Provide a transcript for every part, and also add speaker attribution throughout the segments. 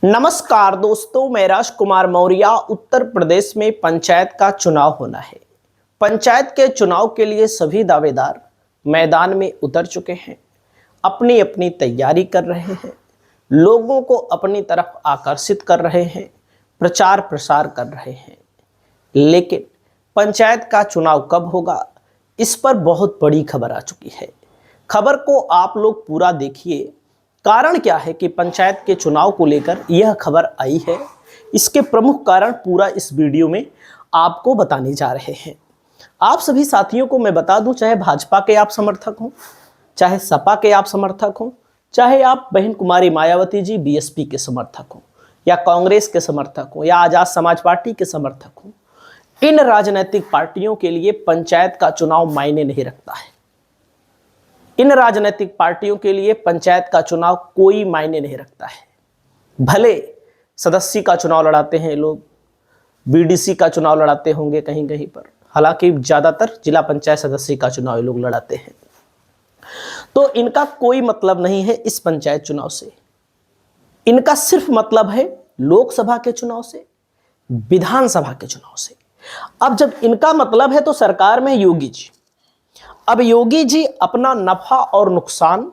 Speaker 1: नमस्कार दोस्तों, मैं राजकुमार मौर्य। उत्तर प्रदेश में पंचायत का चुनाव होना है। पंचायत के चुनाव के लिए सभी दावेदार मैदान में उतर चुके हैं, अपनी अपनी तैयारी कर रहे हैं, लोगों को अपनी तरफ आकर्षित कर रहे हैं, प्रचार प्रसार कर रहे हैं। लेकिन पंचायत का चुनाव कब होगा, इस पर बहुत बड़ी खबर आ चुकी है। खबर को आप लोग पूरा देखिए। कारण क्या है कि पंचायत के चुनाव को लेकर यह खबर आई है, इसके प्रमुख कारण पूरा इस वीडियो में आपको बताने जा रहे हैं। आप सभी साथियों को मैं बता दूं, चाहे भाजपा के आप समर्थक हों, चाहे सपा के आप समर्थक हों, चाहे आप बहन कुमारी मायावती जी बीएसपी के समर्थक हों, या कांग्रेस के समर्थक हों, या आजाद समाज पार्टी के समर्थक हों, इन राजनीतिक पार्टियों के लिए पंचायत का चुनाव मायने नहीं रखता है। इन राजनीतिक पार्टियों के लिए पंचायत का चुनाव कोई मायने नहीं रखता है। भले सदस्य का चुनाव लड़ाते हैं लोग, बीडीसी का चुनाव लड़ाते होंगे कहीं कहीं पर, हालांकि ज्यादातर जिला पंचायत सदस्य का चुनाव ये लोग लड़ाते हैं। तो इनका कोई मतलब नहीं है इस पंचायत चुनाव से। इनका सिर्फ मतलब है लोकसभा के चुनाव से, विधानसभा के चुनाव से। अब जब इनका मतलब है तो सरकार में योगी जी, अब योगी जी अपना नफा और नुकसान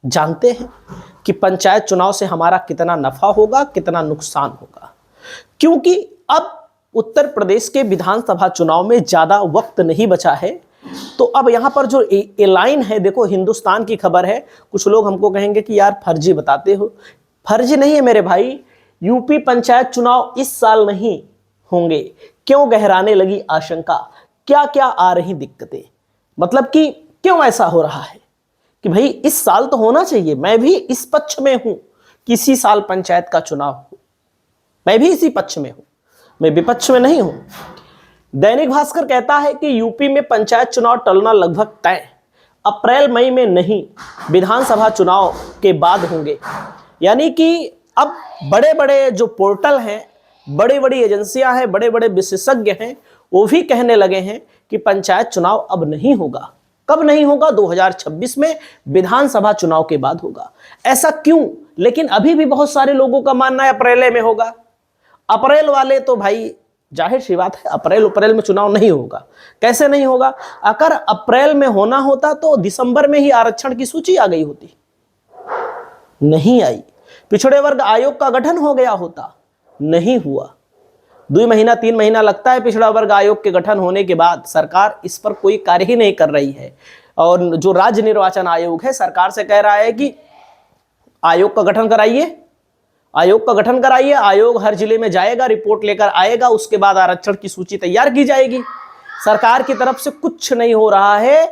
Speaker 1: जानते हैं कि पंचायत चुनाव से हमारा कितना नफा होगा, कितना नुकसान होगा। क्योंकि अब उत्तर प्रदेश के विधानसभा चुनाव में ज्यादा वक्त नहीं बचा है। तो अब यहां पर जो ए लाइन है, देखो हिंदुस्तान की खबर है। कुछ लोग हमको कहेंगे कि यार फर्जी बताते हो। फर्जी नहीं है मेरे भाई। यूपी पंचायत चुनाव इस साल नहीं होंगे। क्यों गहराने लगी आशंका, क्या क्या आ रही दिक्कतें, मतलब कि क्यों ऐसा हो रहा है कि भाई इस साल तो होना चाहिए। मैं भी इस पक्ष में हूं कि इसी साल पंचायत का चुनाव हो, मैं भी इसी पक्ष में हूं, मैं विपक्ष में नहीं हूं। दैनिक भास्कर कहता है कि यूपी में पंचायत चुनाव टलना लगभग तय, अप्रैल मई में नहीं, विधानसभा चुनाव के बाद होंगे। यानी कि अब बड़े बड़े जो पोर्टल हैं, बड़ी बड़ी एजेंसियां हैं, बड़े बड़े विशेषज्ञ हैं, वो भी कहने लगे हैं कि पंचायत चुनाव अब नहीं होगा। कब नहीं होगा? 2026 में विधानसभा चुनाव के बाद होगा। ऐसा क्यों? लेकिन अभी भी बहुत सारे लोगों का मानना है अप्रैल में होगा। अप्रैल वाले तो भाई जाहिर सी बात है, अप्रैल में चुनाव नहीं होगा। कैसे नहीं होगा? अगर अप्रैल में होना होता तो दिसंबर में ही आरक्षण की सूची आ गई होती, नहीं आई। पिछड़े वर्ग आयोग का गठन हो गया होता, नहीं हुआ। 2 महीना 3 महीना लगता है पिछड़ा वर्ग आयोग के गठन होने के बाद। सरकार इस पर कोई कार्य ही नहीं कर रही है। और जो राज्य निर्वाचन आयोग है, सरकार से कह रहा है कि आयोग का गठन कराइए, आयोग का गठन कराइए। आयोग हर जिले में जाएगा, रिपोर्ट लेकर आएगा, उसके बाद आरक्षण की सूची तैयार की जाएगी। सरकार की तरफ से कुछ नहीं हो रहा है।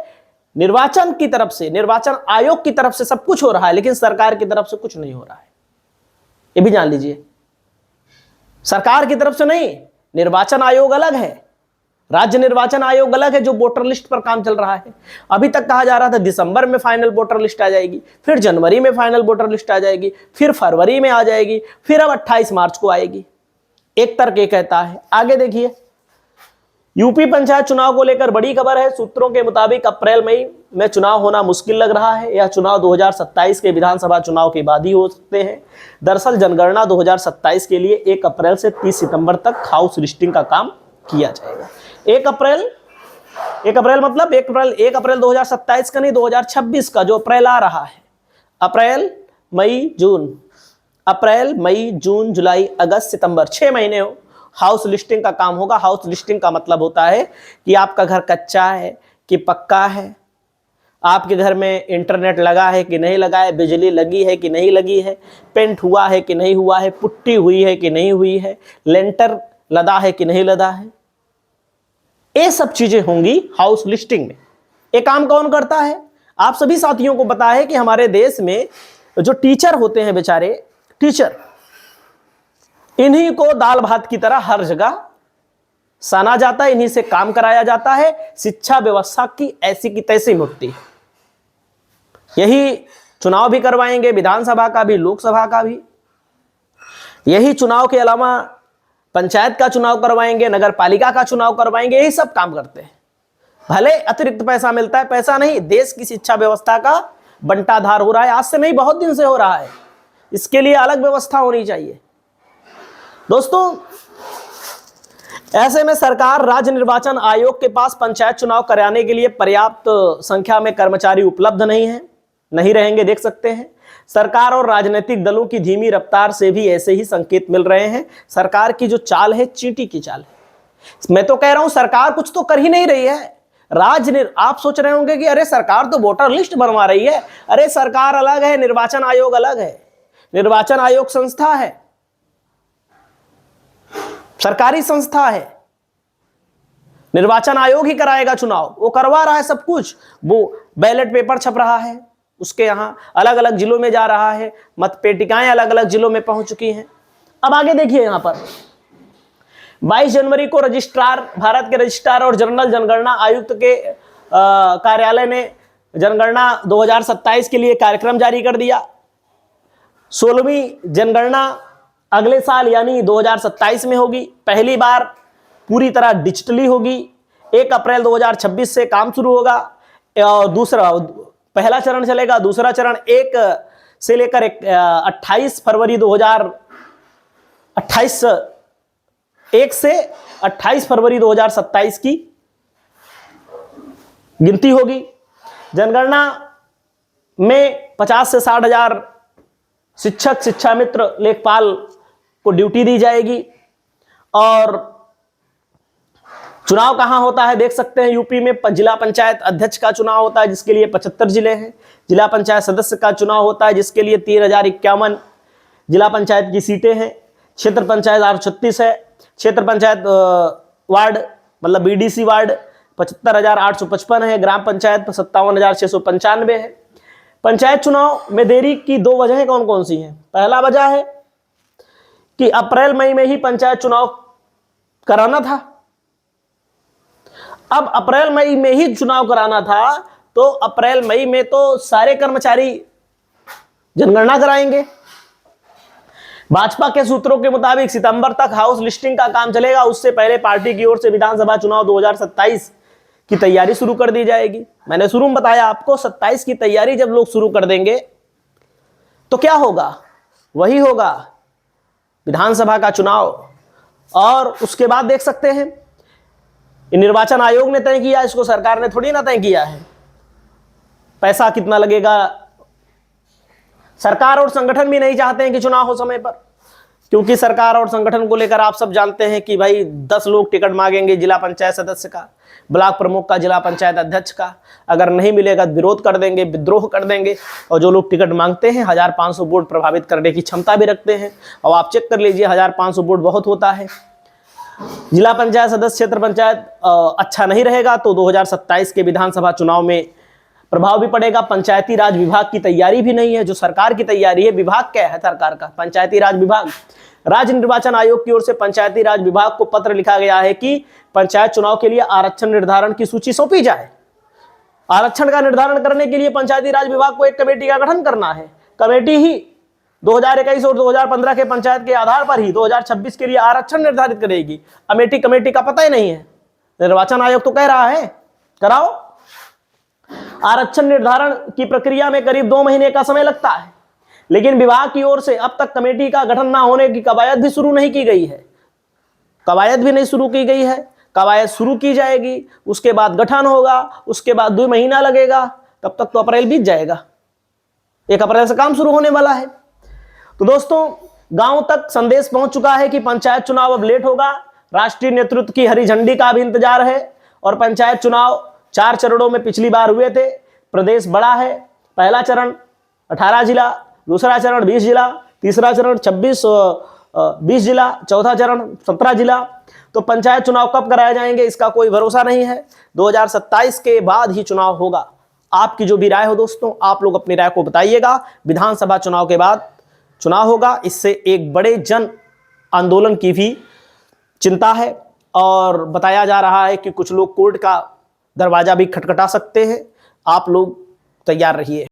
Speaker 1: निर्वाचन की तरफ से, निर्वाचन आयोग की तरफ से सब कुछ हो रहा है, लेकिन सरकार की तरफ से कुछ नहीं हो रहा है। ये भी जान लीजिए, सरकार की तरफ से नहीं। निर्वाचन आयोग अलग है, राज्य निर्वाचन आयोग अलग है, जो वोटर लिस्ट पर काम चल रहा है। अभी तक कहा जा रहा था दिसंबर में फाइनल वोटर लिस्ट आ जाएगी, फिर जनवरी में फाइनल वोटर लिस्ट आ जाएगी, फिर फरवरी में आ जाएगी, फिर अब 28 मार्च को आएगी। एक तर्क ये कहता है। आगे देखिए, यूपी पंचायत चुनाव को लेकर बड़ी खबर है। सूत्रों के मुताबिक अप्रैल मई में चुनाव होना मुश्किल लग रहा है। यह चुनाव 2027 के विधानसभा चुनाव के बाद ही हो सकते हैं। दरअसल जनगणना 2027 के लिए 1 अप्रैल से 30 सितंबर तक हाउस लिस्टिंग का काम किया जाएगा। 1 अप्रैल मतलब 1 अप्रैल 2027 का नहीं, 2026 का जो अप्रैल आ रहा है। अप्रैल मई जून जुलाई अगस्त सितंबर, 6 महीने हो हाउस लिस्टिंग का काम होगा। हाउस लिस्टिंग का मतलब होता है कि आपका घर कच्चा है कि पक्का है, आपके घर में इंटरनेट लगा है कि नहीं लगा है, बिजली लगी है कि नहीं लगी है, पेंट हुआ है कि नहीं हुआ है, पुट्टी हुई है कि नहीं हुई है, लेंटर लदा है कि नहीं लदा है। ये सब चीजें होंगी हाउस लिस्टिंग में। ये काम कौन करता है? आप सभी साथियों को पता है कि हमारे देश में जो टीचर होते हैं, बेचारे टीचर, इन्हीं को दाल भात की तरह हर जगह साना जाता है, इन्हीं से काम कराया जाता है। शिक्षा व्यवस्था की ऐसी की तैसी मुक्ति। यही चुनाव भी करवाएंगे, विधानसभा का भी, लोकसभा का भी। यही चुनाव के अलावा पंचायत का चुनाव करवाएंगे, नगर पालिका का चुनाव करवाएंगे, यही सब काम करते हैं। भले अतिरिक्त पैसा मिलता है, पैसा नहीं, देश की शिक्षा व्यवस्था का बंटाधार हो रहा है। आज से नहीं, बहुत दिन से हो रहा है। इसके लिए अलग व्यवस्था होनी चाहिए। दोस्तों, ऐसे में सरकार राज्य निर्वाचन आयोग के पास पंचायत चुनाव कराने के लिए पर्याप्त संख्या में कर्मचारी उपलब्ध नहीं रहेंगे। देख सकते हैं सरकार और राजनीतिक दलों की धीमी रफ्तार से भी ऐसे ही संकेत मिल रहे हैं। सरकार की जो चाल है चींटी की चाल है। मैं तो कह रहा हूं सरकार कुछ तो कर ही नहीं रही है। आप सोच रहे होंगे कि अरे सरकार तो वोटर लिस्ट बनवा रही है। अरे सरकार अलग है, निर्वाचन आयोग अलग है। निर्वाचन आयोग संस्था है, सरकारी संस्था है। निर्वाचन आयोग ही कराएगा चुनाव, वो करवा रहा है सब कुछ। वो बैलेट पेपर छप रहा है, उसके यहां अलग अलग जिलों में जा रहा है, मत पेटिकाएं अलग अलग जिलों में पहुंच चुकी हैं। अब आगे देखिए, यहां पर 22 जनवरी को भारत के रजिस्ट्रार और जनरल जनगणना आयुक्त के कार्यालय ने जनगणना 2027 के लिए कार्यक्रम जारी कर दिया। 16वीं जनगणना अगले साल यानी 2027 में होगी। पहली बार पूरी तरह डिजिटली होगी। 1 अप्रैल 2026 से काम शुरू होगा और पहला चरण चलेगा। दूसरा चरण 1 से लेकर 28 फरवरी 2028 1 से 28 फरवरी 2027 की गिनती होगी। जनगणना में 50 से 60 हजार शिक्षक, शिक्षा मित्र, लेखपाल को ड्यूटी दी जाएगी। और चुनाव कहां होता है देख सकते हैं। यूपी में जिला पंचायत अध्यक्ष का चुनाव होता है जिसके लिए 75 जिले हैं। जिला पंचायत सदस्य का चुनाव होता है जिसके लिए 3051 जिला पंचायत की सीटें हैं। क्षेत्र पंचायत 836 है। क्षेत्र पंचायत वार्ड मतलब बीडीसी वार्ड 75,855 है। ग्राम पंचायत 57,695 है। पंचायत चुनाव में देरी की 2 वजहें कौन कौन सी हैं। पहला वजह है कि अप्रैल मई में ही पंचायत चुनाव कराना था। अब अप्रैल मई में ही चुनाव कराना था तो अप्रैल मई में तो सारे कर्मचारी जनगणना कराएंगे। भाजपा के सूत्रों के मुताबिक सितंबर तक हाउस लिस्टिंग का काम चलेगा। उससे पहले पार्टी की ओर से विधानसभा चुनाव 2027 की तैयारी शुरू कर दी जाएगी। मैंने शुरू में बताया आपको 27 की तैयारी जब लोग शुरू कर देंगे तो क्या होगा, वही होगा विधानसभा का चुनाव। और उसके बाद देख सकते हैं निर्वाचन आयोग ने तय किया, इसको सरकार ने थोड़ी ना तय किया है। पैसा कितना लगेगा, सरकार और संगठन भी नहीं चाहते हैं कि चुनाव हो समय पर, क्योंकि सरकार और संगठन को लेकर आप सब जानते हैं कि भाई 10 लोग टिकट मांगेंगे जिला पंचायत सदस्य का, ब्लॉक प्रमुख का, जिला पंचायत अध्यक्ष का। अगर नहीं मिलेगा विरोध कर देंगे, विद्रोह कर देंगे। और जो लोग टिकट मांगते हैं 1500 वोट प्रभावित करने की क्षमता भी रखते हैं। और आप चेक कर लीजिए 1500 वोट बहुत होता है। जिला पंचायत सदस्य, क्षेत्र पंचायत अच्छा नहीं रहेगा तो 2027 के विधानसभा चुनाव में प्रभाव भी पड़ेगा। पंचायती राज विभाग की तैयारी भी नहीं है। जो सरकार की तैयारी है, विभाग क्या है सरकार का, पंचायती राज विभाग। राज्य निर्वाचन आयोग की ओर से पंचायती राज विभाग को पत्र लिखा गया है कि पंचायत चुनाव के लिए आरक्षण निर्धारण की सूची सौंपी जाए। आरक्षण का निर्धारण करने के लिए पंचायती राज विभाग को एक कमेटी का गठन करना है। कमेटी ही 2021 और 2015 के पंचायत के आधार पर ही 2026 के लिए आरक्षण निर्धारित करेगी। कमेटी का पता ही नहीं है। निर्वाचन आयोग तो कह रहा है कराओ। आरक्षण निर्धारण की प्रक्रिया में करीब 2 महीने का समय लगता है, लेकिन विभाग की ओर से अब तक कमेटी का गठन न होने की कवायद भी शुरू नहीं की गई है। कवायद भी नहीं शुरू की गई है। कवायद शुरू की जाएगी, उसके बाद गठन होगा, उसके बाद 2 महीना लगेगा, तब तक तो अप्रैल बीत जाएगा। 1 अप्रैल से काम शुरू होने वाला है। तो दोस्तों, गांव तक संदेश पहुंच चुका है कि पंचायत चुनाव अब लेट होगा। राष्ट्रीय नेतृत्व की हरी झंडी का भी इंतजार है। और पंचायत चुनाव 4 चरणों में पिछली बार हुए थे। प्रदेश बड़ा है। पहला चरण 18 जिला, दूसरा चरण 20 जिला, तीसरा चरण 20 जिला, चौथा चरण 17 जिला। तो पंचायत चुनाव कब कराए जाएंगे इसका कोई भरोसा नहीं है। 2027 के बाद ही चुनाव होगा। आपकी जो भी राय हो दोस्तों, आप लोग अपनी राय को बताइएगा। विधानसभा चुनाव के बाद चुनाव होगा, इससे एक बड़े जन आंदोलन की भी चिंता है। और बताया जा रहा है कि कुछ लोग कोर्ट का दरवाजा भी खटखटा सकते हैं। आप लोग तैयार रहिए।